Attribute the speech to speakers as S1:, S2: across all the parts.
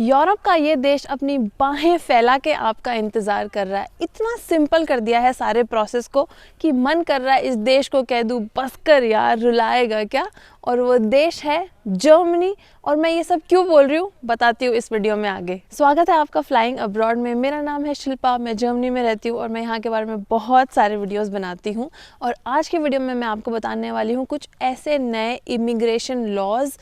S1: Europe का ये देश अपनी बाहें फैला के आपका इंतज़ार कर रहा है। इतना सिंपल कर दिया है सारे प्रोसेस को कि मन कर रहा है इस देश को कह दूँ बस कर यार, रुलाएगा क्या। और वो देश है जर्मनी। और मैं ये सब क्यों बोल रही हूँ बताती हूँ इस वीडियो में आगे। स्वागत है आपका फ्लाइंग अब्रॉड में। मेरा नाम है शिल्पा, मैं जर्मनी में रहती हूँ और मैं यहाँ के बारे में बहुत सारे वीडियोस बनाती हूँ। और आज की वीडियो में मैं आपको बताने वाली हूँ कुछ ऐसे नए इमिग्रेशन लॉज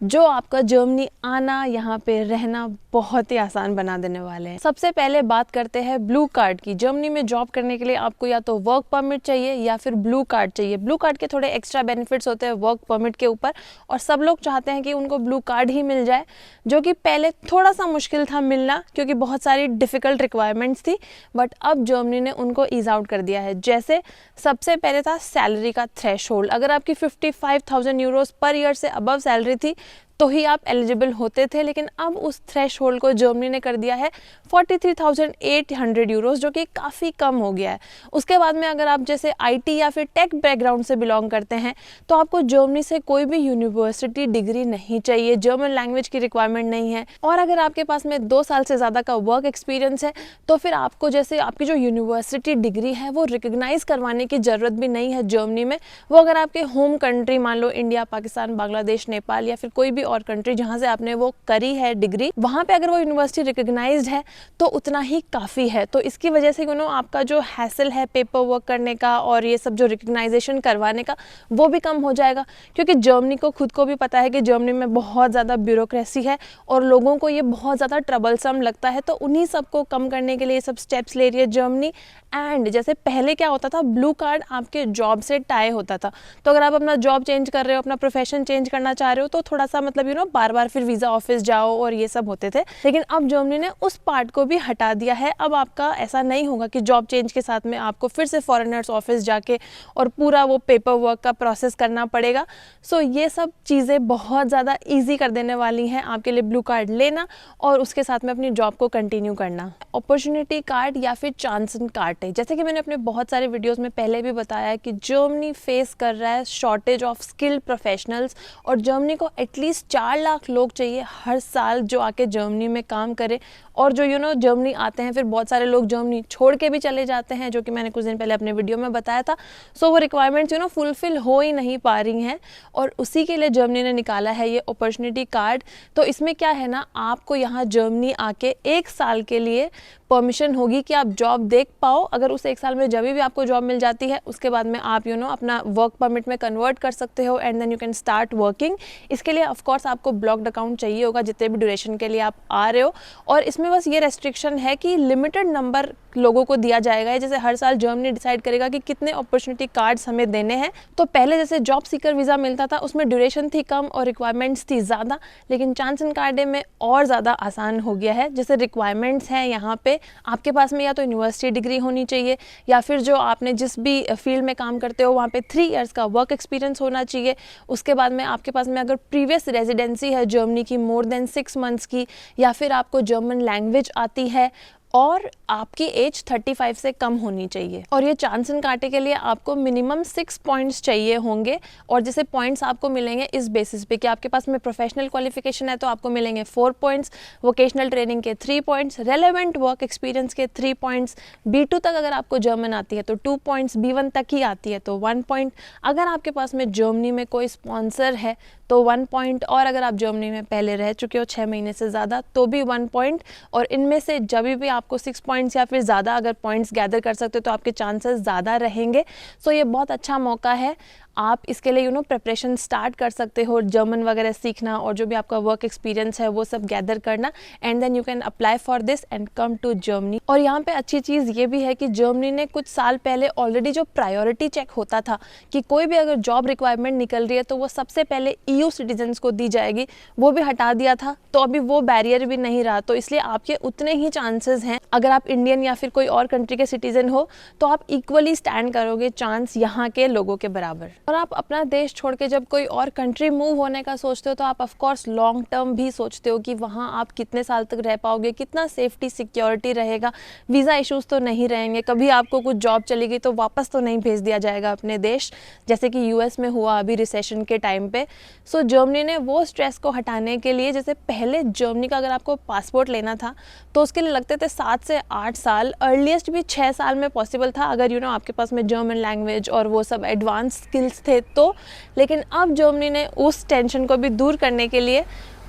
S1: जो आपका जर्मनी आना, यहाँ पे रहना बहुत ही आसान बना देने वाले हैं। सबसे पहले बात करते हैं ब्लू कार्ड की। जर्मनी में जॉब करने के लिए आपको या तो वर्क परमिट चाहिए या फिर ब्लू कार्ड चाहिए। ब्लू कार्ड के थोड़े एक्स्ट्रा बेनिफिट्स होते हैं वर्क परमिट के ऊपर, और सब लोग चाहते हैं कि उनको ब्लू कार्ड ही मिल जाए, जो कि पहले थोड़ा सा मुश्किल था मिलना क्योंकि बहुत सारी डिफिकल्ट रिक्वायरमेंट्स थी। बट अब जर्मनी ने उनको ईज आउट कर दिया है। जैसे सबसे पहले था सैलरी का थ्रेशोल्ड। अगर आपकी 55,000 यूरोस पर ईयर से अबव सैलरी थी तो ही आप एलिजिबल होते थे, लेकिन अब उस थ्रेशोल्ड को जर्मनी ने कर दिया है 43,800 यूरोस, जो कि काफ़ी कम हो गया है। उसके बाद में अगर आप जैसे आईटी या फिर टेक बैकग्राउंड से बिलोंग करते हैं तो आपको जर्मनी से कोई भी यूनिवर्सिटी डिग्री नहीं चाहिए, जर्मन लैंग्वेज की रिक्वायरमेंट नहीं है। और अगर आपके पास में 2 साल से ज़्यादा का वर्क एक्सपीरियंस है तो फिर आपको जैसे आपकी जो यूनिवर्सिटी डिग्री है वो रिकग्नाइज करवाने की ज़रूरत भी नहीं है जर्मनी में। वो अगर आपके होम कंट्री, मान लो इंडिया, पाकिस्तान, बांग्लादेश, नेपाल या फिर कोई भी और कंट्री जहां से आपने वो करी है डिग्री, वहां पे अगर वो यूनिवर्सिटी रिकग्नाइज्ड है तो उतना ही काफ़ी है। तो इसकी वजह से आपका जो हैसल है पेपर वर्क करने का और ये सब जो रिकग्नाइजेशन करवाने का, वो भी कम हो जाएगा। क्योंकि जर्मनी को खुद को भी पता है कि जर्मनी में बहुत ज़्यादा ब्यूरोक्रेसी है और लोगों को ये बहुत ज़्यादा ट्रबलसम लगता है, तो उन्हीं सबको कम करने के लिए ये सब स्टेप्स ले रही है जर्मनी। एंड जैसे पहले क्या होता था, ब्लू कार्ड आपके जॉब से टाई होता था, तो अगर आप अपना जॉब चेंज कर रहे हो, अपना प्रोफेशन चेंज करना चाह रहे हो तो थोड़ा सा बार बार फिर वीज़ा ऑफिस जाओ और ये सब होते थे। लेकिन अब जर्मनी ने उस पार्ट को भी हटा दिया है। अब आपका ऐसा नहीं होगा कि जॉब चेंज के साथ में आपको फिर से फॉरेनर्स ऑफिस जाके और पूरा वो पेपर वर्क का प्रोसेस करना पड़ेगा। सो ये सब चीज़ें बहुत ज़्यादा ईजी कर देने वाली हैं आपके लिए ब्लू कार्ड लेना और उसके साथ में अपनी जॉब को कंटिन्यू करना। अपॉर्चुनिटी कार्ड या फिर चांसन कार्ड है, जैसे कि मैंने अपने बहुत सारे वीडियोस में पहले भी बताया है कि जर्मनी फेस कर रहा है शॉर्टेज ऑफ स्किल्ड प्रोफेशनल्स और जर्मनी को एटलीस्ट 4 लाख लोग चाहिए हर साल जो आके जर्मनी में काम करे। और जो जर्मनी आते हैं फिर बहुत सारे लोग जर्मनी छोड़ के भी चले जाते हैं, जो कि मैंने कुछ दिन पहले अपने वीडियो में बताया था। सो वो रिक्वायरमेंट्स फुलफिल हो ही नहीं पा रही हैं और उसी के लिए जर्मनी ने निकाला है ये अपॉर्चुनिटी कार्ड। तो इसमें क्या है ना, आपको यहाँ जर्मनी आके 1 साल के लिए परमिशन होगी कि आप जॉब देख पाओ। अगर उस 1 साल में जब भी आपको जॉब मिल जाती है उसके बाद में आप अपना वर्क परमिट में कन्वर्ट कर सकते हो and then you can start working. इसके लिए ऑफ कोर्स आपको ब्लॉक्ड अकाउंट चाहिए होगा जितने भी ड्यूरेशन के लिए आप आ रहे हो। और इसमें बस ये रेस्ट्रिक्शन है कि लिमिटेड नंबर लोगों को दिया जाएगा। जैसे हर साल जर्मनी डिसाइड करेगा कि कितने अपॉर्चुनिटी कार्ड्स हमें देने हैं। तो पहले जैसे जॉब सीकर वीज़ा मिलता था उसमें ड्यूरेशन थी कम और रिक्वायरमेंट्स थी ज़्यादा, लेकिन चांसन कार्ड में और ज़्यादा आसान हो गया है। जैसे रिक्वायरमेंट्स हैं यहाँ पे, आपके पास में या तो यूनिवर्सिटी डिग्री होनी चाहिए या फिर जो आपने जिस भी फील्ड में काम करते हो वहाँ पे 3 इयर्स का वर्क एक्सपीरियंस होना चाहिए। उसके बाद में आपके पास में अगर प्रीवियस रेजिडेंसी है जर्मनी की मोर देन 6 मंथ्स की, या फिर आपको जर्मन लैंग्वेज आती है और आपकी एज 35 से कम होनी चाहिए। और ये चांसन काटे के लिए आपको मिनिमम 6 पॉइंट्स चाहिए होंगे। और जैसे पॉइंट्स आपको मिलेंगे इस बेसिस पे कि आपके पास में प्रोफेशनल क्वालिफिकेशन है तो आपको मिलेंगे 4 पॉइंट्स, वोकेशनल ट्रेनिंग के 3 पॉइंट्स, रेलेवेंट वर्क एक्सपीरियंस के 3 पॉइंट्स, B2 तक अगर आपको जर्मन आती है तो 2 पॉइंट्स, B1 तक ही आती है तो 1 पॉइंट। अगर आपके पास में जर्मनी में कोई स्पॉन्सर है तो 1 पॉइंट, और अगर आप जर्मनी में पहले रह चुके हो 6 महीने से ज़्यादा तो भी 1 पॉइंट। और इनमें से जब भी आपको 6 पॉइंट्स या फिर ज़्यादा अगर पॉइंट्स गैदर कर सकते हो तो आपके चांसेस ज़्यादा रहेंगे। सो ये बहुत अच्छा मौका है, आप इसके लिए प्रिपरेशन स्टार्ट कर सकते हो, जर्मन वगैरह सीखना और जो भी आपका वर्क एक्सपीरियंस है वो सब गैदर करना and then you can apply for this and come to Germany. और यहाँ पे अच्छी चीज़ ये भी है कि जर्मनी ने कुछ साल पहले ऑलरेडी जो प्रायोरिटी चेक होता था कि कोई भी अगर जॉब रिक्वायरमेंट निकल रही है तो वो सबसे पहले EU सिटीजन्स को दी जाएगी, वो भी हटा दिया था। तो अभी वो बैरियर भी नहीं रहा, तो इसलिए आपके उतने ही चांसेस हैं। अगर आप इंडियन या फिर कोई और कंट्री के सिटीजन हो तो आप इक्वली स्टैंड करोगे चांस यहाँ के लोगों के बराबर। और आप अपना देश छोड़ के जब कोई और कंट्री मूव होने का सोचते हो तो आप ऑफ कोर्स लॉन्ग टर्म भी सोचते हो कि वहाँ आप कितने साल तक रह पाओगे, कितना सेफ्टी सिक्योरिटी रहेगा, वीज़ा इश्यूज़ तो नहीं रहेंगे, कभी आपको कुछ जॉब चली गई तो वापस तो नहीं भेज दिया जाएगा अपने देश, जैसे कि यूएस में हुआ अभी रिसेशन के टाइम पे। सो जर्मनी ने वो स्ट्रेस को हटाने के लिए, जैसे पहले जर्मनी का अगर आपको पासपोर्ट लेना था तो उसके लिए लगते थे 7 से 8 साल, अर्लीस्ट भी 6 साल में पॉसिबल था अगर आपके पास में जर्मन लैंग्वेज और वो सब एडवांस स्किल्स थे तो। लेकिन अब जर्मनी ने उस टेंशन को भी दूर करने के लिए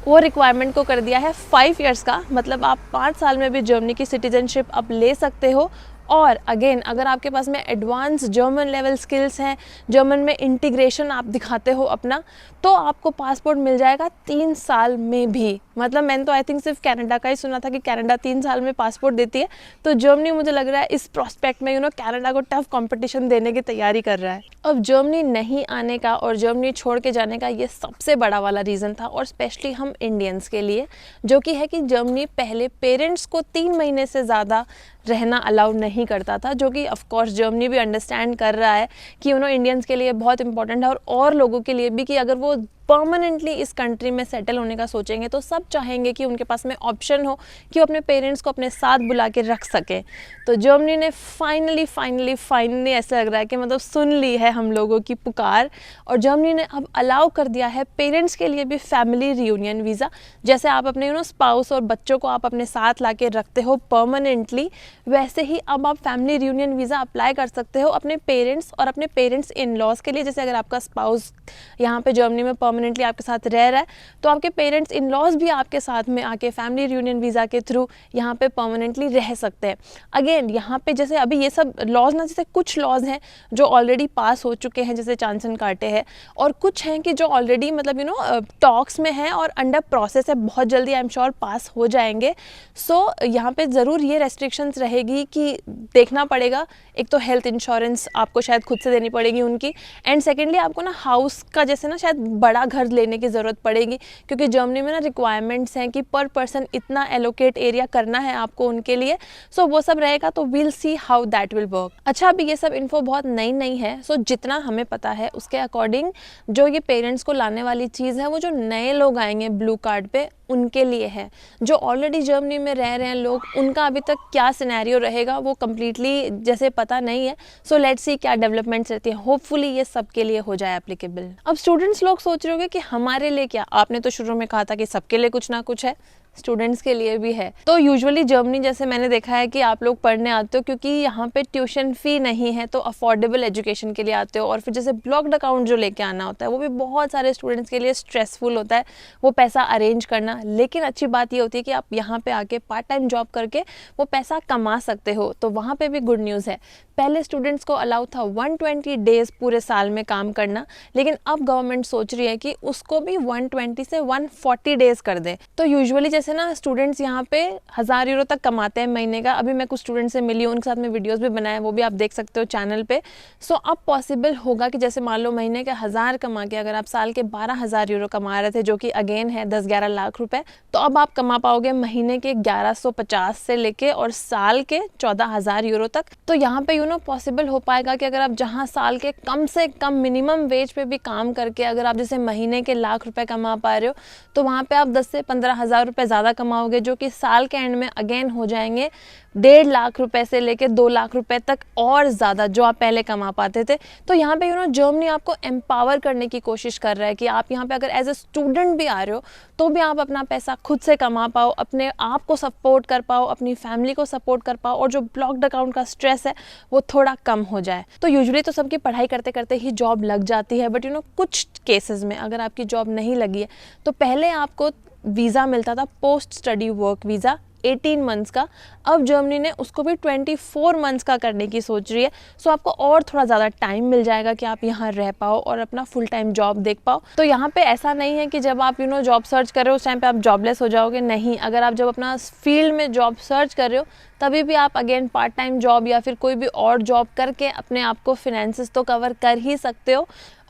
S1: वो रिक्वायरमेंट को कर दिया है 5 इयर्स का, मतलब आप 5 साल में भी जर्मनी की सिटीजनशिप आप ले सकते हो। और अगेन अगर आपके पास में एडवांस जर्मन लेवल स्किल्स हैं, जर्मन में इंटीग्रेशन आप दिखाते हो अपना, तो आपको पासपोर्ट मिल जाएगा 3 साल में भी। मतलब मैंने तो आई थिंक सिर्फ कनाडा का ही सुना था कि कनाडा 3 साल में पासपोर्ट देती है, तो जर्मनी मुझे लग रहा है इस प्रोस्पेक्ट में कनाडा को टफ कंपटीशन देने की तैयारी कर रहा है। अब जर्मनी नहीं आने का और जर्मनी छोड़ के जाने का ये सबसे बड़ा वाला रीज़न था, और स्पेशली हम इंडियंस के लिए, जो कि है कि जर्मनी पहले पेरेंट्स को 3 महीने से ज़्यादा रहना अलाउ नहीं करता था, जो कि ऑफ कोर्स जर्मनी भी अंडरस्टैंड कर रहा है कि इंडियंस के लिए बहुत इंपॉर्टेंट है और लोगों के लिए भी, कि अगर वो परमानेंटली इस कंट्री में सेटल होने का सोचेंगे तो सब चाहेंगे कि उनके पास में ऑप्शन हो कि वो अपने पेरेंट्स को अपने साथ बुला के रख सके। तो जर्मनी ने फाइनली ऐसा लग रहा है कि मतलब सुन ली है हम लोगों की पुकार, और जर्मनी ने अब अलाउ कर दिया है पेरेंट्स के लिए भी फैमिली रियूनियन वीज़ा। जैसे आप अपने स्पाउस और बच्चों को आप अपने साथ ला के रखते हो परमानेंटली, वैसे ही अब आप फैमिली रियूनियन वीज़ा अप्लाई कर सकते हो अपने पेरेंट्स और अपने पेरेंट्स इन लॉज के लिए। जैसे अगर आपका स्पाउस यहाँ पे जर्मनी में परमानेंटली आपके साथ रह रहा है तो आपके पेरेंट्स इन लॉज भी आपके साथ में आके फैमिली रियूनियन वीज़ा के थ्रू यहाँ पे परमानेंटली रह सकते हैं। अगेन यहाँ पे जैसे अभी ये सब लॉज ना, जैसे कुछ लॉज हैं जो ऑलरेडी पास हो चुके हैं, जैसे चांसन काटे हैं, और कुछ हैं कि जो ऑलरेडी मतलब टॉक्स में हैं और अंडर प्रोसेस है, बहुत जल्दी आई एम श्योर पास हो जाएंगे। सो यहाँ पे ज़रूर ये रेस्ट्रिक्शंस रहेगी कि देखना पड़ेगा, एक तो हेल्थ इंश्योरेंस आपको शायद खुद से देनी पड़ेगी उनकी, एंड सेकेंडली आपको ना हाउस का जैसे ना शायद बड़ा घर लेने की ज़रूरत पड़ेगी, क्योंकि जर्मनी में ना रिक्वायरमेंट्स हैं कि पर पर्सन इतना एलोकेट एरिया करना है आपको उनके लिए। सो वो सब रहेगा, तो will see how that will work. अच्छा, अभी ये सब इन्फो बहुत नई है, सो जितना हमें पता है उसके अकॉर्डिंग जो ये पेरेंट्स को लाने वाली चीज़ है वो जो नए लोग आएंगे ब्लू कार्ड पे उनके लिए है। जो ऑलरेडी जर्मनी में रह रहे हैं लोग, उनका अभी तक क्या सिनेरियो रहेगा वो कम्प्लीटली जैसे पता नहीं है। सो लेट्स सी क्या डेवलपमेंट्स रहती है, होपफुली ये सबके लिए हो जाए एप्लीकेबल। अब स्टूडेंट्स लोग सोच रहे होंगे कि हमारे लिए क्या, आपने तो शुरू में कहा था कि सबके लिए कुछ ना कुछ है, स्टूडेंट्स के लिए भी है। तो यूजुअली जर्मनी जैसे मैंने देखा है कि आप लोग पढ़ने आते हो क्योंकि यहाँ पे ट्यूशन फ़ी नहीं है, तो अफोर्डेबल एजुकेशन के लिए आते हो। और फिर जैसे ब्लॉक्ड अकाउंट जो लेके आना होता है वो भी बहुत सारे स्टूडेंट्स के लिए स्ट्रेसफुल होता है, वो पैसा अरेंज करना। लेकिन अच्छी बात ये होती है कि आप यहाँ पे आके पार्ट टाइम जॉब करके वो पैसा कमा सकते हो, तो वहाँ पे भी गुड न्यूज़ है। पहले स्टूडेंट्स को अलाउ था 120 डेज़ पूरे साल में काम करना, लेकिन अब गवर्नमेंट सोच रही है कि उसको भी 120 से 140 डेज़ कर दे। तो यूजुअली जैसे ना स्टूडेंट्स यहाँ पे 1000 यूरो तक कमाते हैं महीने का। अभी मैं कुछ स्टूडेंट्स से मिली हूँ, उनके साथ में वीडियोस भी बनाए, वो भी आप देख सकते हो चैनल पे। सो अब पॉसिबल होगा कि जैसे मान लो महीने के 1000 कमा के अगर आप साल के 12,000 यूरो कमा रहे थे, जो कि अगेन है 10-11 लाख रुपए, तो अब आप कमा पाओगे महीने के 1150 से लेके और साल के 14,000 यूरो तक। तो यहाँ पे पॉसिबल हो पाएगा कि अगर आप जहाँ साल के कम से कम मिनिमम वेज पे भी काम करके अगर आप जैसे महीने के लाख रुपए कमा पा रहे हो, तो वहाँ पे आप 10 से 15,000 रुपए ज़्यादा कमाओगे, जो कि साल के एंड में अगेन हो जाएंगे 1.5 लाख रुपए से लेके 2 लाख रुपए तक और ज़्यादा, जो आप पहले कमा पाते थे। तो यहाँ पे जर्मनी आपको एम्पावर करने की कोशिश कर रहा है कि आप यहाँ पे अगर एज ए स्टूडेंट भी आ रहे हो तो भी आप अपना पैसा खुद से कमा पाओ, अपने आप को सपोर्ट कर पाओ, अपनी फैमिली को सपोर्ट कर पाओ, और जो ब्लॉक्ड अकाउंट का स्ट्रेस है वो थोड़ा कम हो जाए। तो यूजुअली तो सबकी पढ़ाई करते करते ही जॉब लग जाती है, बट कुछ केसेस में अगर आपकी जॉब नहीं लगी है तो पहले आपको वीज़ा मिलता था post study work visa 18 months का। अब जर्मनी ने उसको भी 24 मंथ्स का करने की सोच रही है। सो आपको और थोड़ा ज़्यादा टाइम मिल जाएगा कि आप यहाँ रह पाओ और अपना फुल टाइम जॉब देख पाओ। तो यहाँ पे ऐसा नहीं है कि जब आप जॉब सर्च कर रहे हो उस टाइम पे आप जॉबलेस हो जाओगे, नहीं। अगर आप जब अपना फील्ड में जॉब सर्च कर रहे हो तभी भी आप अगेन पार्ट टाइम जॉब या फिर कोई भी और जॉब करके अपने आप को फिनेंसेस तो कवर कर ही सकते हो।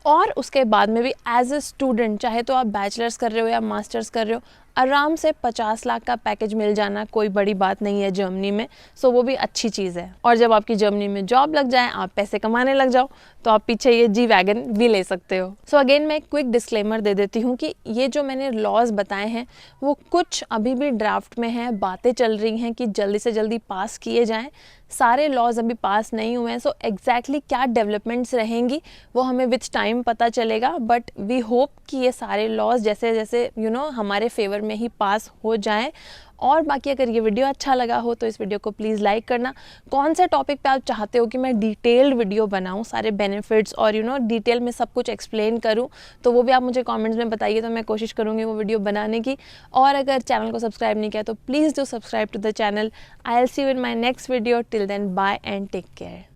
S1: और उसके बाद में भी एज ए स्टूडेंट, चाहे तो आप बैचलर्स कर रहे हो या मास्टर्स कर रहे हो, आराम से 50 लाख का पैकेज मिल जाना कोई बड़ी बात नहीं है जर्मनी में, सो वो भी अच्छी चीज़ है। और जब आपकी जर्मनी में जॉब लग जाए, आप पैसे कमाने लग जाओ, तो आप पीछे ये जी वैगन भी ले सकते हो। सो अगेन मैं एक क्विक डिस्क्लेमर दे देती हूँ कि ये जो मैंने लॉज बताए हैं वो कुछ अभी भी ड्राफ्ट में हैं, बातें चल रही हैं कि जल्दी से जल्दी पास किए जाएँ। सारे लॉज अभी पास नहीं हुए हैं, सो एग्जैक्टली क्या डेवलपमेंट्स रहेंगी वो हमें विथ टाइम पता चलेगा, बट वी होप कि ये सारे लॉज जैसे जैसे हमारे फेवर में ही पास हो जाएं। और बाकी अगर ये वीडियो अच्छा लगा हो तो इस वीडियो को प्लीज़ लाइक करना। कौन से टॉपिक पे आप चाहते हो कि मैं डिटेल्ड वीडियो बनाऊं, सारे बेनिफिट्स और डिटेल में सब कुछ एक्सप्लेन करूं, तो वो भी आप मुझे कमेंट्स में बताइए, तो मैं कोशिश करूंगी वो वीडियो बनाने की। और अगर चैनल को सब्सक्राइब नहीं किया तो please do subscribe to the channel. I will see you in my next video. Till then bye and take care.